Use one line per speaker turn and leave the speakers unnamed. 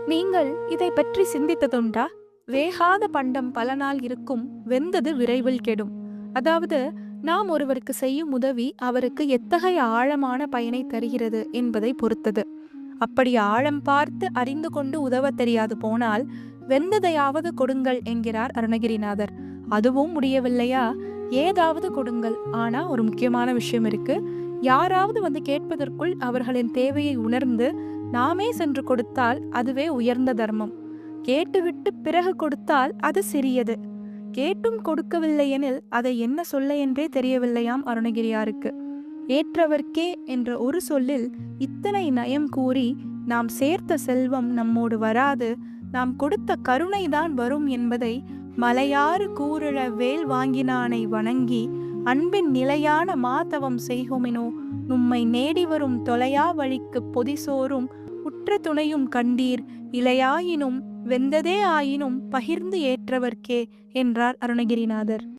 நீங்கள் இதை பற்றி சிந்தித்ததுண்டா? வேகாத பண்டம் பல நாள் இருக்கும், வெந்தது விரைவில் கெடும். அதாவது, நாம் ஒருவருக்கு செய்யும் உதவி அவருக்கு எத்தகைய ஆழமான பயனை தருகிறது என்பதை பொறுத்தது. அப்படி ஆழம் பார்த்து அறிந்து கொண்டு உதவத் தெரியாது போனால், வெந்ததையாவது கொடுங்கள் என்கிறார் அருணகிரிநாதர். அதுவும் முடியவில்லையா? ஏதாவது கொடுங்கள். ஆனா ஒரு முக்கியமான விஷயம் இருக்கு. யாராவது வந்து கேட்பதற்குள் அவர்களின் தேவையை உணர்ந்து நாமே சென்று கொடுத்தால் அதுவே உயர்ந்த தர்மம். கேட்டுவிட்டு பிறகு கொடுத்தால் அது சிறியது. கேட்டும் கொடுக்கவில்லை எனில் அதை என்ன சொல்ல என்றே தெரியவில்லையாம் அருணகிரியாருக்கு. ஏற்றவர்க்கே என்ற ஒரு சொல்லில் இத்தனை நயம் கூறி, நாம் சேர்த்த செல்வம் நம்மோடு வராது, நாம் கொடுத்த கருணைதான் வரும் என்பதை மலையாறு கூறழ வேல் வாங்கினானை வணங்கி அன்பின் நிலையான மாதவம் செய்குமினோ நும்மை நேடி வரும் தொலையா வழிக்கு பொதிசோறும் உற்ற துணையும் கண்டீர் இலையாயினும் வெந்ததே ஆயினும் பகிர்ந்து ஏற்றவர்க்கே என்றார் அருணகிரிநாதர்.